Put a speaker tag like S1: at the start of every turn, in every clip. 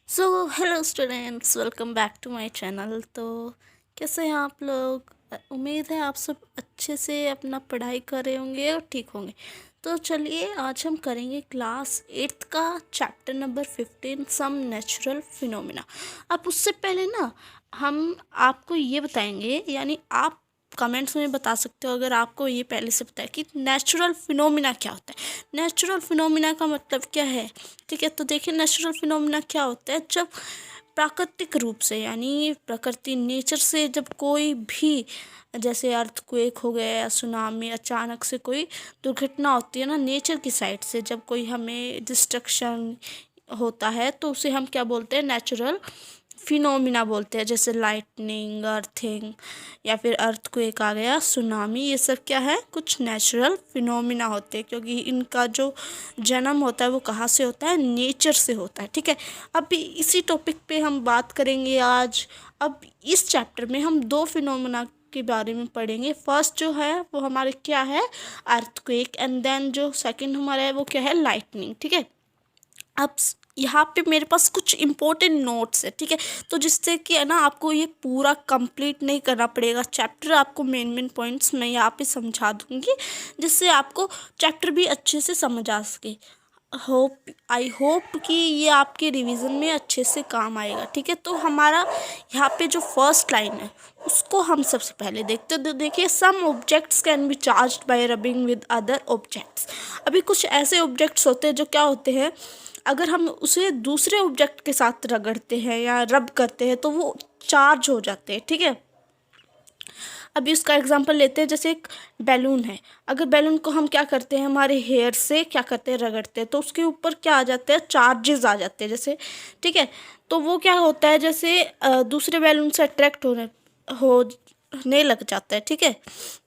S1: So hello students, welcome back to my channel. तो कैसे हैं आप लोग? उम्मीद है आप सब अच्छे से अपना पढ़ाई कर रहे होंगे और ठीक होंगे। तो चलिए आज हम करेंगे क्लास 8th का chapter number 15 some natural phenomena. अब उससे पहले ना हम आपको ये बताएंगे, यानी आप कमेंट्स में बता सकते हो अगर आपको ये पहले से पता है कि नेचुरल फिनोमिना क्या होता है। नेचुरल फिनोमिना का मतलब क्या है? ठीक है, तो देखिए नेचुरल फिनोमिना क्या होता है। जब प्राकृतिक रूप से, यानी प्रकृति नेचर से जब कोई भी, जैसे अर्थक्वेक हो गया या सुनामी, अचानक से कोई दुर्घटना होती है ना नेचर की साइड से, जब कोई हमें डिस्ट्रक्शन होता है तो उसे हम क्या बोलते हैं? नेचुरल फिनोमिना बोलते हैं। जैसे लाइटनिंग, अर्थिंग या फिर अर्थक्वेक आ गया, सुनामी, ये सब क्या है? कुछ नेचुरल फिनोमिना होते हैं, क्योंकि इनका जो जन्म होता है वो कहाँ से होता है? नेचर से होता है। ठीक है, अभी इसी टॉपिक पे हम बात करेंगे आज। अब इस चैप्टर में हम दो फिनोमिना के बारे में पढ़ेंगे। फर्स्ट जो है वो हमारे क्या है? अर्थक्वेक। एंड देन जो सेकंड हमारा है वो क्या है? लाइटनिंग। ठीक है, अब यहाँ पे मेरे पास कुछ इम्पोर्टेंट नोट्स है। ठीक है, तो जिससे कि है ना आपको ये पूरा कंप्लीट नहीं करना पड़ेगा चैप्टर, आपको मेन पॉइंट्स मैं यहाँ पे समझा दूँगी, जिससे आपको चैप्टर भी अच्छे से समझ आ सके। आई होप कि ये आपके रिवीजन में अच्छे से काम आएगा। ठीक है, तो हमारा यहाँ पे जो फर्स्ट लाइन है उसको हम सबसे पहले देखते हैं। तो देखिए, some objects can be charged by rubbing with other objects. अभी कुछ ऐसे ऑब्जेक्ट्स होते हैं जो क्या होते हैं, अगर हम उसे दूसरे ऑब्जेक्ट के साथ रगड़ते हैं या रब करते हैं तो वो चार्ज हो जाते हैं। ठीक है, अभी उसका एग्जांपल लेते हैं। जैसे एक बैलून है, अगर बैलून को हम क्या करते हैं, हमारे हेयर से क्या करते हैं? रगड़ते हैं, तो उसके ऊपर क्या आ जाते हैं? चार्जेस आ जाते हैं। जैसे ठीक है, तो वो क्या होता है, जैसे दूसरे बैलून से अट्रैक्ट होने लग जाता है। ठीक है,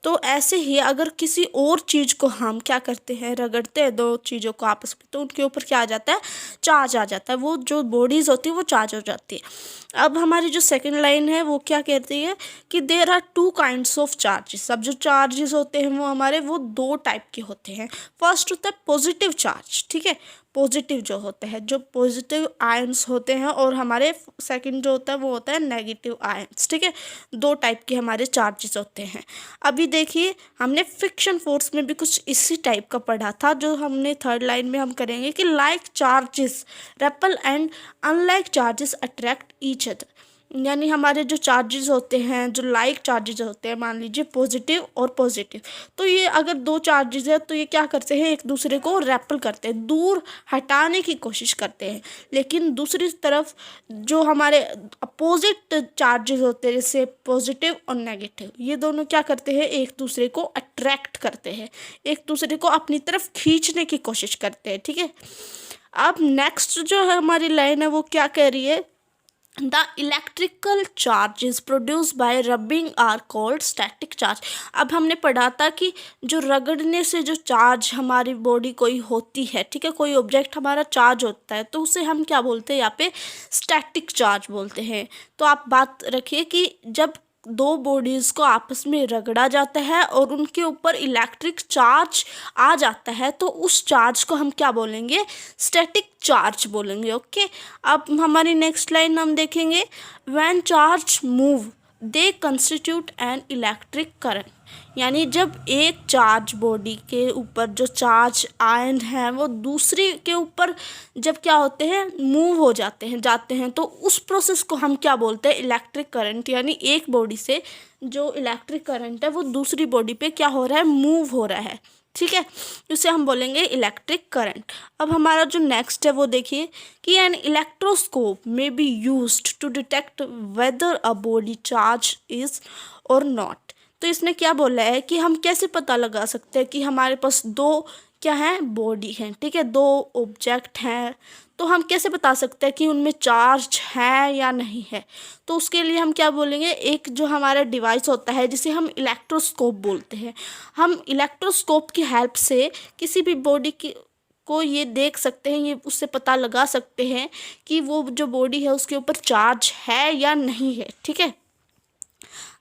S1: तो ऐसे ही अगर किसी और चीज़ को हम क्या करते हैं? रगड़ते हैं दो चीज़ों को आपस में, तो उनके ऊपर क्या आ जाता है? चार्ज आ जाता है। वो जो बॉडीज़ होती है वो चार्ज हो जाती है। अब हमारी जो सेकंड लाइन है वो क्या कहती है कि there are two kinds of charges. अब जो चार्जेस होते हैं वो हमारे वो दो टाइप के होते हैं। फर्स्ट होता है पॉजिटिव चार्ज। ठीक है, पॉजिटिव जो होते हैं, जो पॉजिटिव आयंस होते हैं, और हमारे सेकंड जो होता है वो होता है नेगेटिव आयंस। ठीक है, दो टाइप के हमारे चार्जेस होते हैं। अभी देखिए, हमने फ्रिक्शन फोर्स में भी कुछ इसी टाइप का पढ़ा था, जो हमने थर्ड लाइन में हम करेंगे कि like charges REPL and unlike charges attract each other. यानी हमारे जो चार्जेस होते हैं, जो लाइक चार्जेस होते हैं, मान लीजिए पॉजिटिव और पॉजिटिव, तो ये अगर दो चार्जेस है तो ये क्या करते हैं? एक दूसरे को रेपल करते हैं, दूर हटाने की कोशिश करते हैं। लेकिन दूसरी तरफ जो हमारे अपोजिट चार्जेस होते हैं, जैसे पॉजिटिव और नेगेटिव, ये दोनों क्या करते हैं? एक दूसरे को अट्रैक्ट करते हैं, एक दूसरे को अपनी तरफ खींचने की कोशिश करते हैं। ठीक है, अब नेक्स्ट जो है हमारी लाइन है वो क्या कह रही है? The electrical charges produce by rubbing are called static charge. अब हमने पढ़ा था कि जो रगड़ने से जो चार्ज हमारी बॉडी कोई होती है, ठीक है, कोई ऑब्जेक्ट हमारा चार्ज होता है, तो उसे हम क्या बोलते हैं? यहाँ पे स्टैटिक चार्ज बोलते हैं। तो आप बात रखिए कि जब दो बॉडीज़ को आपस में रगड़ा जाता है और उनके ऊपर इलेक्ट्रिक चार्ज आ जाता है, तो उस चार्ज को हम क्या बोलेंगे? स्टैटिक चार्ज बोलेंगे। ओके, अब हमारी नेक्स्ट लाइन हम देखेंगे, when charge move they constitute an electric current. यानी जब एक चार्ज बॉडी के ऊपर जो चार्ज आयन है वो दूसरी के ऊपर जब क्या होते हैं? मूव हो जाते हैं, तो उस प्रोसेस को हम क्या बोलते हैं? Electric current. यानी एक बॉडी से जो इलेक्ट्रिक करंट है वो दूसरी बॉडी पे क्या हो रहा है? मूव हो रहा है। ठीक है, इसे हम बोलेंगे इलेक्ट्रिक करंट। अब हमारा जो नेक्स्ट है वो देखिए कि एन इलेक्ट्रोस्कोप में be used to detect whether a body charge is और नॉट। तो इसने क्या बोला है कि हम कैसे पता लगा सकते हैं कि हमारे पास दो क्या है? बॉडी हैं। ठीक है, दो ऑब्जेक्ट हैं, तो हम कैसे बता सकते हैं कि उनमें चार्ज है या नहीं है? तो उसके लिए हम क्या बोलेंगे? एक जो हमारा डिवाइस होता है जिसे हम इलेक्ट्रोस्कोप बोलते हैं, हम इलेक्ट्रोस्कोप की हेल्प से किसी भी बॉडी की को ये देख सकते हैं, ये उससे पता लगा सकते हैं कि वो जो बॉडी है उसके ऊपर चार्ज है या नहीं है। ठीक है,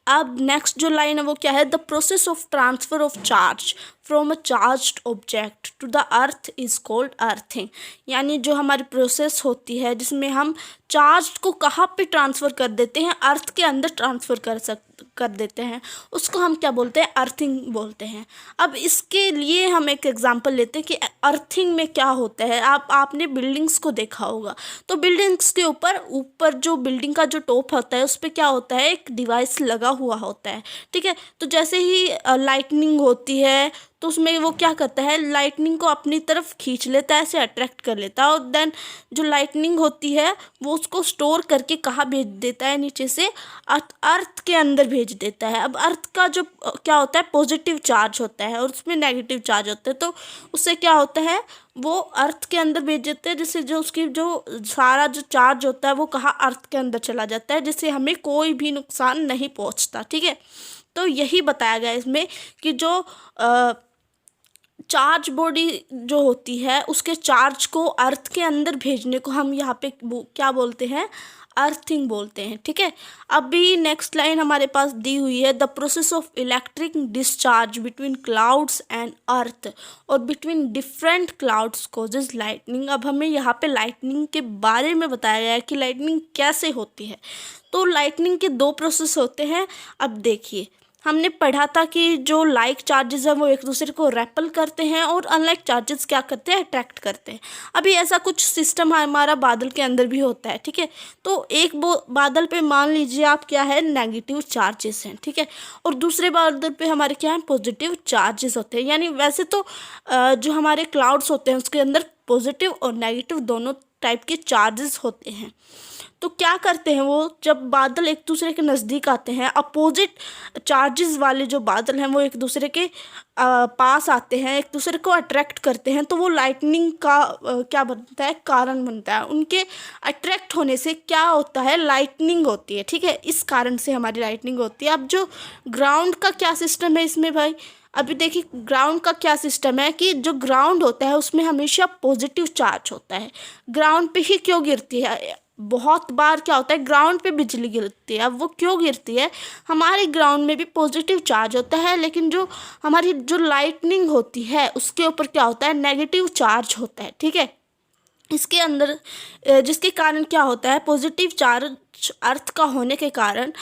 S1: अब नेक्स्ट जो लाइन है वो क्या है? The process of transfer of charge from a charged object to the earth is called earthing. यानी जो हमारी प्रोसेस होती है जिसमें हम चार्ज को कहाँ पे ट्रांसफ़र कर देते हैं, अर्थ के अंदर ट्रांसफ़र कर देते हैं, उसको हम क्या बोलते हैं, अर्थिंग बोलते हैं। अब इसके लिए हम एक एग्जांपल लेते हैं कि अर्थिंग में क्या होता है। आपने बिल्डिंग्स को देखा होगा, तो बिल्डिंग्स के ऊपर जो बिल्डिंग का जो टॉप होता है उस पर क्या होता है, एक डिवाइस लगा हुआ होता है, ठीक है। तो जैसे ही लाइटनिंग होती है तो उसमें वो क्या करता है, लाइटनिंग को अपनी तरफ खींच लेता है, ऐसे अट्रैक्ट कर लेता है, और देन जो लाइटनिंग होती है वो उसको स्टोर करके कहाँ भेज देता है, नीचे से अर्थ के अंदर भेज देता है। अब अर्थ का जो क्या होता है, पॉजिटिव चार्ज होता है और उसमें नेगेटिव चार्ज होता है, तो उससे क्या होता है, वो अर्थ के अंदर भेज देते हैं, जिससे जो उसकी जो सारा जो चार्ज होता है वो कहाँ, अर्थ के अंदर चला जाता है, जिससे हमें कोई भी नुकसान नहीं पहुंचता, ठीक है। तो यही बताया गया इसमें कि जो चार्ज बॉडी जो होती है उसके चार्ज को अर्थ के अंदर भेजने को हम यहाँ पे क्या बोलते हैं, अर्थिंग बोलते हैं, ठीक है। अभी नेक्स्ट लाइन हमारे पास दी हुई है, the process of electric discharge between clouds and earth और between different clouds causes lightning. अब हमें यहाँ पे लाइटनिंग के बारे में बताया गया है कि लाइटनिंग कैसे होती है। तो लाइटनिंग के दो प्रोसेस होते हैं। अब देखिए, हमने पढ़ा था कि जो लाइक चार्जेस हैं वो एक दूसरे को रेपल करते हैं और अनलाइक चार्जेस क्या करते हैं, अट्रैक्ट करते हैं। अभी ऐसा कुछ सिस्टम हमारा बादल के अंदर भी होता है, ठीक है। तो एक बादल पे मान लीजिए आप क्या है, नेगेटिव चार्जेस हैं, ठीक है, और दूसरे बादल पे हमारे क्या है, पॉजिटिव चार्जेस होते हैं। यानी वैसे तो जो हमारे क्लाउड्स होते हैं उसके अंदर पॉजिटिव और नेगेटिव दोनों टाइप के चार्जेस होते हैं। तो क्या करते हैं वो, जब बादल एक दूसरे के नज़दीक आते हैं, अपोजिट चार्जेस वाले जो बादल हैं वो एक दूसरे के पास आते हैं, एक दूसरे को अट्रैक्ट करते हैं, तो वो लाइटनिंग का क्या बनता है, कारण बनता है। उनके अट्रैक्ट होने से क्या होता है, लाइटनिंग होती है, ठीक है। इस कारण से हमारी लाइटनिंग होती है। अब जो ग्राउंड का क्या सिस्टम है इसमें भाई, अभी देखिए ग्राउंड का क्या सिस्टम है कि जो ग्राउंड होता है उसमें हमेशा पॉजिटिव चार्ज होता है। ग्राउंड पे ही क्यों गिरती है, बहुत बार क्या होता है ग्राउंड पे बिजली गिरती है। अब वो क्यों गिरती है, हमारे ग्राउंड में भी पॉजिटिव चार्ज होता है, लेकिन जो हमारी जो लाइटनिंग होती है उसके ऊपर क्या होता है, नेगेटिव चार्ज होता है, ठीक है। इसके अंदर जिसके कारण क्या होता है, पॉजिटिव चार्ज अर्थ का होने के कारण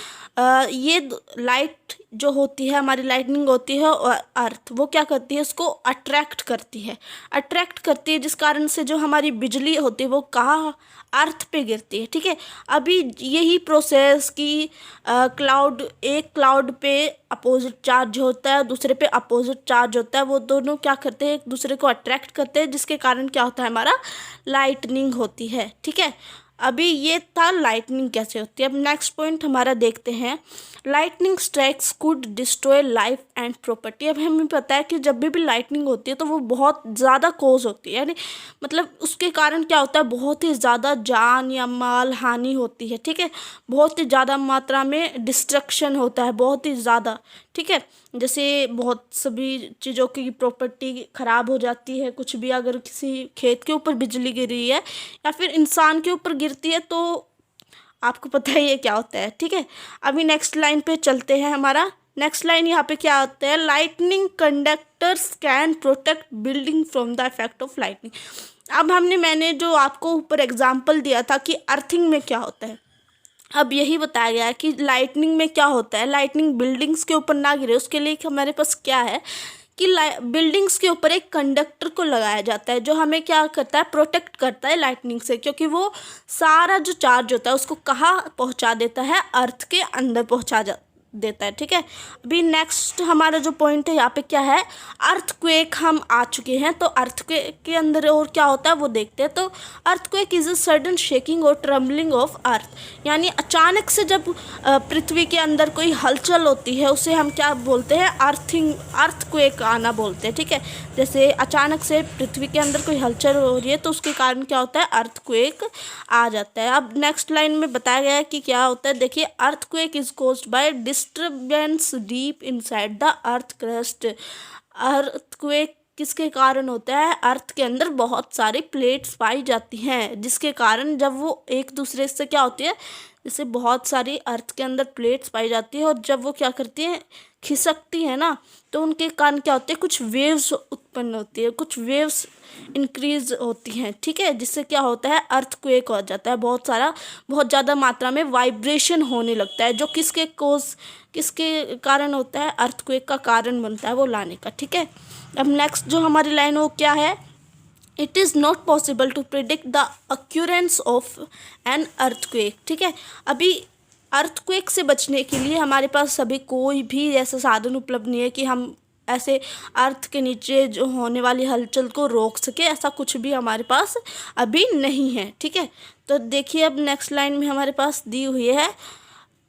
S1: ये लाइट जो होती है, हमारी लाइटनिंग होती है, और अर्थ वो क्या करती है, उसको अट्रैक्ट करती है, जिस कारण से जो हमारी बिजली होती है वो कहाँ, अर्थ पे गिरती है, ठीक है। अभी यही प्रोसेस की एक क्लाउड पे अपोजिट चार्ज होता है, दूसरे पे अपोजिट चार्ज होता है, वो दोनों क्या करते हैं, एक दूसरे को अट्रैक्ट करते हैं, जिसके कारण क्या होता है, हमारा लाइटनिंग होती है, ठीक है। अभी ये था लाइटनिंग कैसे होती है। अब नेक्स्ट पॉइंट हमारा देखते हैं, lightning strikes could destroy life and property. अब हमें पता है कि जब भी लाइटनिंग होती है तो वो बहुत ज़्यादा कॉज होती है, यानी मतलब उसके कारण क्या होता है, बहुत ही ज़्यादा जान या माल हानि होती है, ठीक है। बहुत ही ज़्यादा मात्रा में डिस्ट्रक्शन होता है, बहुत ही ज़्यादा, ठीक है। जैसे बहुत सभी चीज़ों की प्रॉपर्टी ख़राब हो जाती है, कुछ भी अगर किसी खेत के ऊपर बिजली गिरी है या फिर इंसान के ऊपर गिरती है तो आपको पता ही है क्या होता है, ठीक है। अभी नेक्स्ट लाइन पे चलते हैं। हमारा नेक्स्ट लाइन यहाँ पे क्या होता है, lightning conductors can protect building from the effect of lightning. अब मैंने जो आपको ऊपर एग्जाम्पल दिया था कि अर्थिंग में क्या होता है, अब यही बताया गया है कि लाइटनिंग में क्या होता है, लाइटनिंग बिल्डिंग्स के ऊपर ना गिरे उसके लिए हमारे पास क्या है कि बिल्डिंग्स के ऊपर एक कंडक्टर को लगाया जाता है, जो हमें क्या करता है, प्रोटेक्ट करता है लाइटनिंग से, क्योंकि वो सारा जो चार्ज होता है उसको कहाँ पहुँचा देता है, अर्थ के अंदर पहुँचा देता है, ठीक है। अभी नेक्स्ट हमारा जो पॉइंट है यहाँ पे क्या है, अर्थक्वेक हम आ चुके हैं। तो अर्थक्वेक के अंदर और क्या होता है वो देखते हैं। तो earthquake is a sudden shaking और ट्रम्बलिंग ऑफ अर्थ, यानी अचानक से जब पृथ्वी के अंदर कोई हलचल होती है उसे हम क्या बोलते हैं, अर्थक्वेक आना बोलते हैं, ठीक है। जैसे अचानक से पृथ्वी के अंदर कोई हलचल हो रही है तो उसके कारण क्या होता है, अर्थक्वेक आ जाता है। अब नेक्स्ट लाइन में बताया गया है कि क्या होता है, देखिए, earthquake is caused by disturbance deep inside the earth crust. Earthquake किसके कारण होता है, अर्थ के अंदर बहुत सारी प्लेट्स पाई जाती हैं, जिसके कारण जब वो एक दूसरे से क्या होती है, जैसे बहुत सारी अर्थ के अंदर प्लेट्स पाई जाती है, और जब वो क्या करती हैं, खिसकती है ना, तो उनके कारण क्या होते हैं, कुछ वेव्स उत्पन्न होती है, कुछ वेव्स इंक्रीज होती हैं, ठीक है, जिससे क्या होता है, अर्थक्वेक हो जाता है, बहुत ज़्यादा मात्रा में वाइब्रेशन होने लगता है, जो किसके कारण होता है, अर्थक्वेक का कारण बनता है वो लाने का, ठीक है। अब नेक्स्ट जो हमारी लाइन हो क्या है, it is not possible to predict the occurrence of an earthquake, ठीक है। अभी अर्थक्वेक से बचने के लिए हमारे पास अभी कोई भी ऐसा साधन उपलब्ध नहीं है कि हम ऐसे अर्थ के नीचे जो होने वाली हलचल को रोक सके, ऐसा कुछ भी हमारे पास अभी नहीं है, ठीक है। तो देखिए अब नेक्स्ट लाइन में हमारे पास दी हुई है,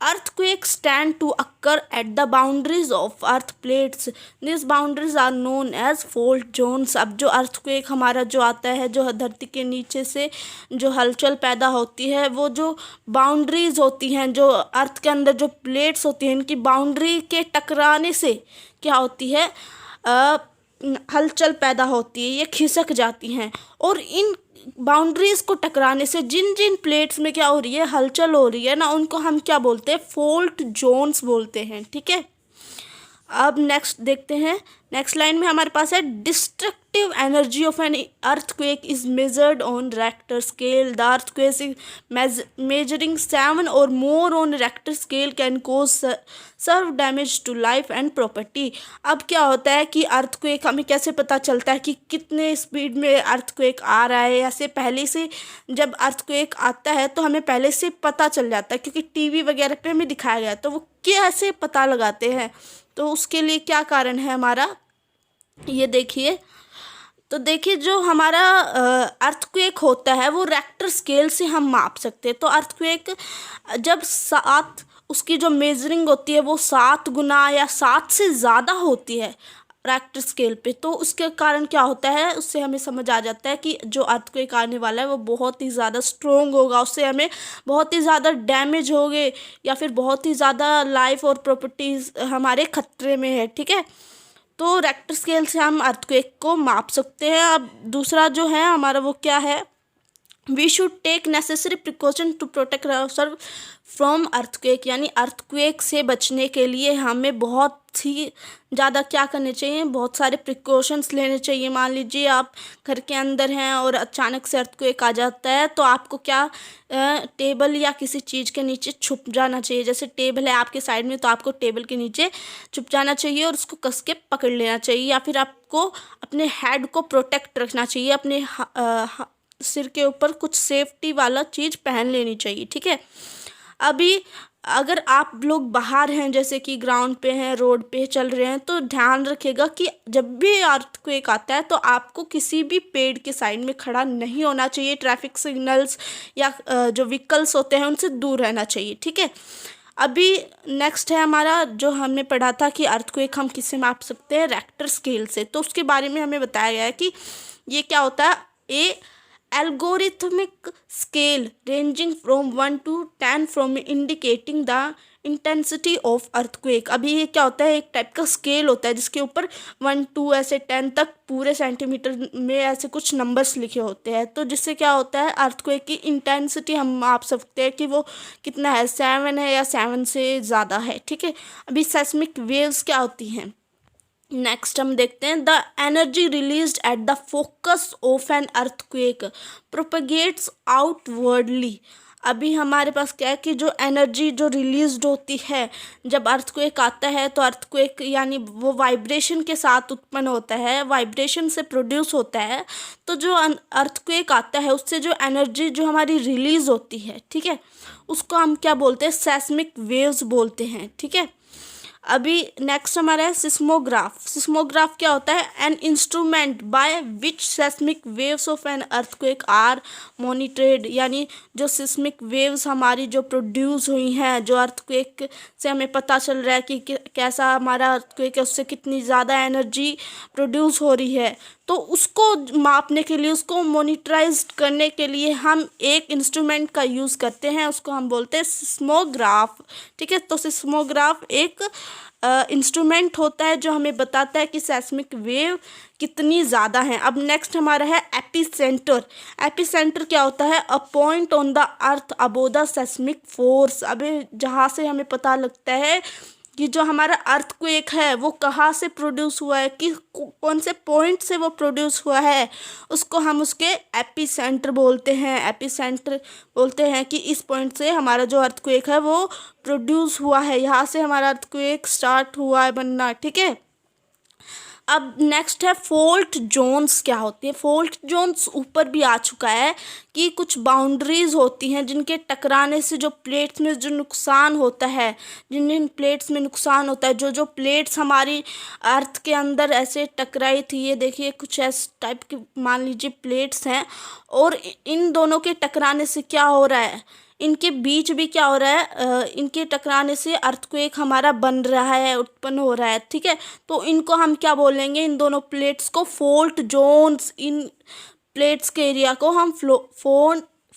S1: earthquakes tend to occur at the boundaries of earth plates. These boundaries are known as fault zones. अब जो earthquake हमारा जो आता है, जो धरती के नीचे से जो हलचल पैदा होती है, वो जो बाउंड्रीज होती हैं, जो अर्थ के अंदर जो प्लेट्स होती हैं, इनकी बाउंड्री के टकराने से क्या होती है, हलचल पैदा होती है, ये खिसक जाती हैं, और इन बाउंड्रीज को टकराने से जिन जिन प्लेट्स में क्या हो रही है, हलचल हो रही है ना, उनको हम क्या बोलते हैं, फोल्ट जोन्स बोलते हैं, ठीक है। अब नेक्स्ट देखते हैं, नेक्स्ट लाइन में हमारे पास है, destructive energy of an earthquake is measured on Richter scale. The earthquake is measuring 7 और more on Richter scale can cause severe damage to life and property. अब क्या होता है कि अर्थक्वेक हमें कैसे पता चलता है कि कितने स्पीड में अर्थक्वेक आ रहा है, ऐसे पहले से जब अर्थक्वेक आता है तो हमें पहले से पता चल जाता है, क्योंकि टीवी वगैरह पे हमें दिखाया गया, तो वो कैसे पता लगाते हैं, तो उसके लिए क्या कारण है हमारा, ये देखिए. तो देखिए जो हमारा अर्थक्वेक होता है वो रेक्टर स्केल से हम माप सकते हैं. तो अर्थक्वेक जब 7 उसकी जो मेजरिंग होती है वो 7 गुना या 7 से ज़्यादा होती है रेक्टर स्केल पे, तो उसके कारण क्या होता है, उससे हमें समझ आ जाता है कि जो अर्थक्वेक आने वाला है वो बहुत ही ज़्यादा स्ट्रोंग होगा, उससे हमें बहुत ही ज़्यादा डैमेज होंगे, या फिर बहुत ही ज़्यादा लाइफ और प्रॉपर्टीज़ हमारे खतरे में है, ठीक है. तो रेक्टर स्केल से हम अर्थक्वेक को माप सकते हैं. अब दूसरा जो है हमारा वो क्या है, we should take necessary precaution to protect ourself from earthquake. यानी अर्थक्वेक से बचने के लिए हमें बहुत ही ज़्यादा क्या करने चाहिए, बहुत सारे प्रिकॉशंस लेने चाहिए. मान लीजिए आप घर के अंदर हैं और अचानक से अर्थक्वेक आ जाता है, तो आपको क्या टेबल या किसी चीज़ के नीचे छुप जाना चाहिए. जैसे टेबल है आपके साइड में, तो आपको टेबल के नीचे छुप जाना चाहिए और उसको कस के पकड़ लेना चाहिए, या फिर आपको अपने हेड को प्रोटेक्ट रखना चाहिए, अपने सिर के ऊपर कुछ सेफ्टी वाला चीज़ पहन लेनी चाहिए, ठीक है. अभी अगर आप लोग बाहर हैं, जैसे कि ग्राउंड पे हैं, रोड पे चल रहे हैं, तो ध्यान रखिएगा कि जब भी अर्थक्वेक आता है तो आपको किसी भी पेड़ के साइड में खड़ा नहीं होना चाहिए. ट्रैफिक सिग्नल्स या जो व्हीकल्स होते हैं उनसे दूर रहना चाहिए, ठीक है. अभी नेक्स्ट है हमारा, जो हमने पढ़ा था कि अर्थक्वेक हम किससे माप सकते हैं, रेक्टर स्केल से. तो उसके बारे में हमें बताया गया है कि ये क्या होता है, algorithmic scale ranging from 1 to 10 from indicating the intensity of earthquake. अभी ये क्या होता है, एक टाइप का स्केल होता है जिसके ऊपर 1 2 ऐसे 10 तक पूरे सेंटीमीटर में ऐसे कुछ नंबर्स लिखे होते हैं. तो जिससे क्या होता है, अर्थक्वेक की इंटेंसिटी हम माप सकते हैं कि वो कितना है, 7 है या 7 से ज़्यादा है, ठीक है. अभी सेस्मिक वेव्स क्या होती हैं, नेक्स्ट हम देखते हैं. The energy released at the focus of an earthquake propagates outwardly. अभी हमारे पास क्या है कि जो एनर्जी जो रिलीज्ड होती है जब अर्थक्वेक आता है, तो अर्थक्वेक यानी वो वाइब्रेशन के साथ उत्पन्न होता है, वाइब्रेशन से प्रोड्यूस होता है. तो जो अर्थक्वेक आता है उससे जो एनर्जी जो हमारी रिलीज होती है, ठीक है, उसको हम क्या बोलते हैं, सेस्मिक वेव्स बोलते हैं, ठीक है. अभी नेक्स्ट हमारा है सिस्मोग्राफ. सिस्मोग्राफ क्या होता है, an instrument by which seismic waves of an earthquake are monitored. यानी जो सिस्मिक वेव्स हमारी जो प्रोड्यूस हुई हैं, जो अर्थक्वेक से हमें पता चल रहा है कि कैसा हमारा अर्थक्वेक है, उससे कितनी ज़्यादा एनर्जी प्रोड्यूस हो रही है, तो तो उसको मापने के लिए, उसको मॉनिटराइज करने के लिए हम एक इंस्ट्रूमेंट का यूज़ करते हैं, उसको हम बोलते हैं सिस्मोग्राफ। ठीक है, तो सिस्मोग्राफ एक इंस्ट्रूमेंट होता है जो हमें बताता है कि सेस्मिक वेव कितनी ज़्यादा है। अब नेक्स्ट हमारा है एपिसेंटर। एपिसेंटर क्या होता है? A point on the earth above the seismic force. अभी जहाँ से हमें पता लगता है कि जो हमारा अर्थक्वेक है वो कहाँ से प्रोड्यूस हुआ है, कि कौन से पॉइंट से वो प्रोड्यूस हुआ है, उसको हम उसके एपिसेंटर बोलते हैं। एपिसेंटर बोलते हैं कि इस पॉइंट से हमारा जो अर्थक्वेक है वो प्रोड्यूस हुआ है, यहाँ से हमारा अर्थक्वेक स्टार्ट हुआ है बनना। ठीक है, अब नेक्स्ट है फॉल्ट जोन्स। क्या होती है फॉल्ट जोन्स? ऊपर भी आ चुका है कि कुछ बाउंड्रीज होती हैं जिनके टकराने से जो प्लेट्स में जो नुकसान होता है, जिन जिन प्लेट्स में नुकसान होता है, जो जो प्लेट्स हमारी अर्थ के अंदर ऐसे टकराई थी, ये देखिए कुछ ऐसे टाइप की मान लीजिए प्लेट्स हैं, और इन दोनों के टकराने से क्या हो रहा है, इनके बीच भी क्या हो रहा है, इनके टकराने से अर्थक्वेक हमारा बन रहा है, उत्पन्न हो रहा है। ठीक है, तो इनको हम क्या बोलेंगे? इन दोनों प्लेट्स को फॉल्ट जोन्स। इन प्लेट्स के एरिया को हम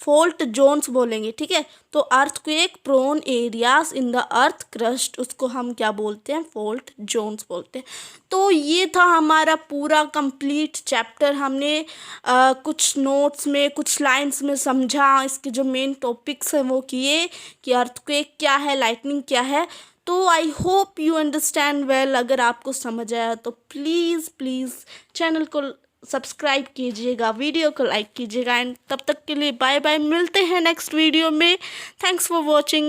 S1: फॉल्ट जोन्स बोलेंगे। ठीक है, तो earthquake prone areas in the earth crust, उसको हम क्या बोलते हैं? फॉल्ट जोन्स बोलते हैं। तो ये था हमारा पूरा कंप्लीट चैप्टर। हमने कुछ नोट्स में, कुछ लाइंस में समझा, इसके जो मेन टॉपिक्स हैं वो किए कि अर्थक्वेक क्या है, लाइटनिंग क्या है। तो I hope you understand well. अगर आपको समझ आया तो प्लीज़ प्लीज़ चैनल को सब्सक्राइब कीजिएगा, वीडियो को लाइक कीजिएगा, एंड तब तक के लिए बाय बाय। मिलते हैं नेक्स्ट वीडियो में। Thanks for watching.